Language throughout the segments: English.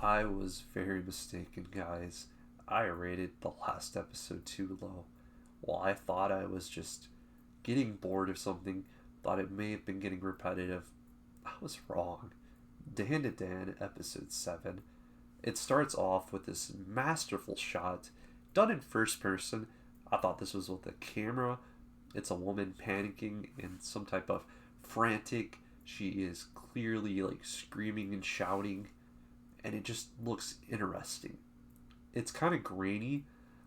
I was very mistaken, guys. I rated the last episode too low. Well, I thought I was just getting bored of something, thought it may have been getting repetitive. I was wrong. Dan to Dan, episode 7. It starts off with this masterful shot, done in first person. I thought this was with a camera. It's a woman panicking in some type of frantic. She is clearly like screaming and shouting, and it just looks interesting. It's kind of grainy,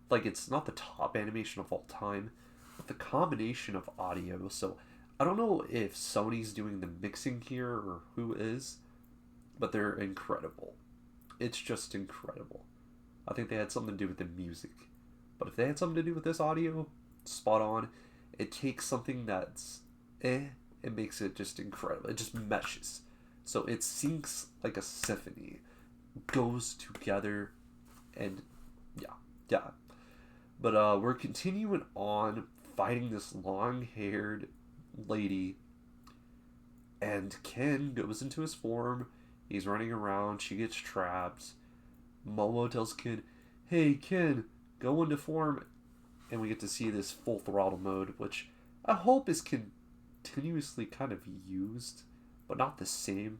like it's not the top animation of all time, but the combination of audio. So I don't know if Sony's doing the mixing here or who is, but they're incredible. It's just incredible. I think they had something to do with the music, but if they had something to do with this audio, spot on. It takes something that's it makes it just incredible. It just meshes. So it syncs like a symphony, goes together, and yeah, yeah. But we're continuing on fighting this long-haired lady, and Ken goes into his form. He's running around. She gets trapped. Momo tells Ken, "Hey, Ken, go into form," and we get to see this full throttle mode, which I hope is continuously kind of used, but not the same.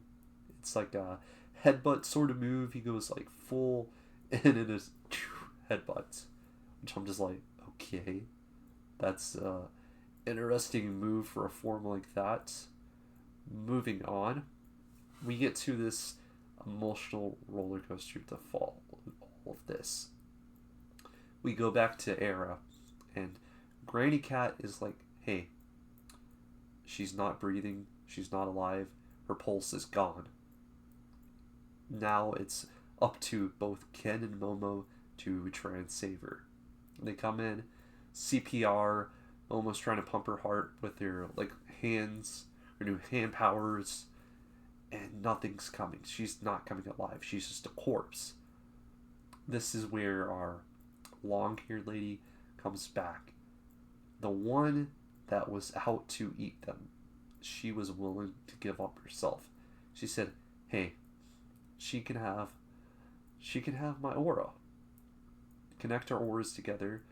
It's like a headbutt sort of move. He goes like full and it is headbutts, which I'm just like, okay, that's interesting move for a form like that. Moving on, we get to this emotional roller coaster to follow all of this. We go back to Era, and Granny Cat is like, hey, she's not breathing, she's not alive, her pulse is gone. Now it's up to both Ken and Momo to try and save her. They come in, CPR, almost trying to pump her heart with their like hands, her new hand powers, and nothing's coming. She's not coming alive. She's just a corpse. This is where our long-haired lady comes back. The one that was out to eat them. She was willing to give up herself. She said, "Hey, she can have my aura. Connect our auras together."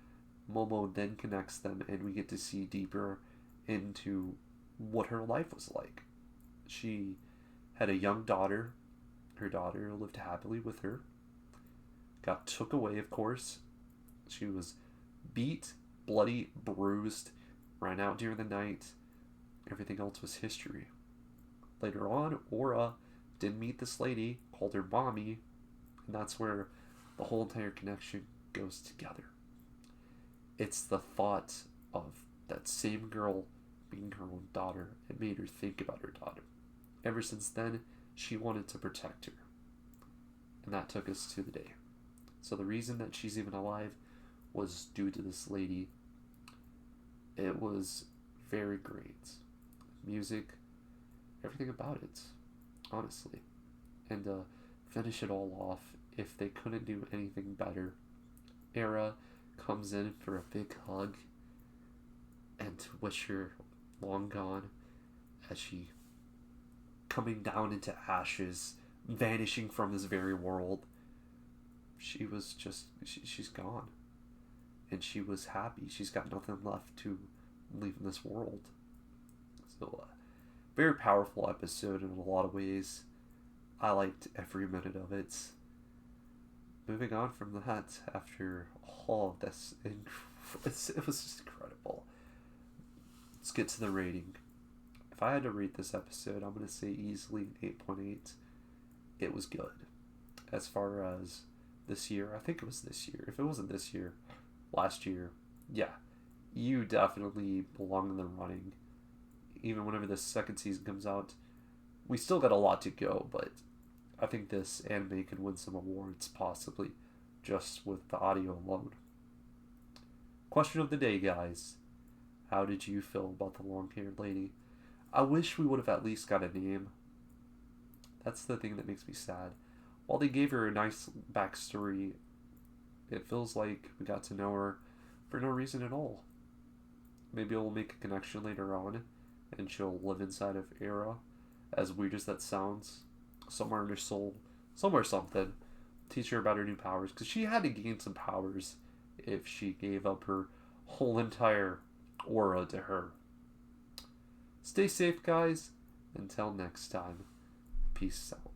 Momo then connects them, and we get to see deeper into what her life was like. She had a young daughter. Her daughter lived happily with her. Got took away, of course. She was beat, bloody, bruised, ran out during the night. Everything else was history. Later on, Aura did meet this lady, called her Mommy, and that's where the whole entire connection goes together. It's the thought of that same girl being her own daughter. It made her think about her daughter. Ever since then, she wanted to protect her. And that took us to the day. So the reason that she's even alive was due to this lady. It was very great. Music, everything about it, honestly. And finish it all off, if they couldn't do anything better, Era comes in for a big hug and to wish her long gone as she coming down into ashes, vanishing from this very world. She was just, she's gone. And she was happy. She's got nothing left to leave in this world. So, very powerful episode in a lot of ways. I liked every minute of it. Moving on from that, after all of this, it was just incredible. Let's get to the rating. If I had to rate this episode, I'm going to say easily 8.8. It was good. As far as this year, I think it was this year. If it wasn't this year, last year, yeah, you definitely belong in the running. Even whenever the second season comes out, we still got a lot to go, but I think this anime could win some awards, possibly, just with the audio alone. Question of the day, guys. How did you feel about the long-haired lady? I wish we would have at least got a name. That's the thing that makes me sad. While they gave her a nice backstory, it feels like we got to know her for no reason at all. Maybe we'll make a connection later on, and she'll live inside of Era, as weird as that sounds, somewhere in her soul, somewhere something. teach her about her new powers, because she had to gain some powers if she gave up her whole entire aura to her. Stay safe, guys. Until next time, peace out.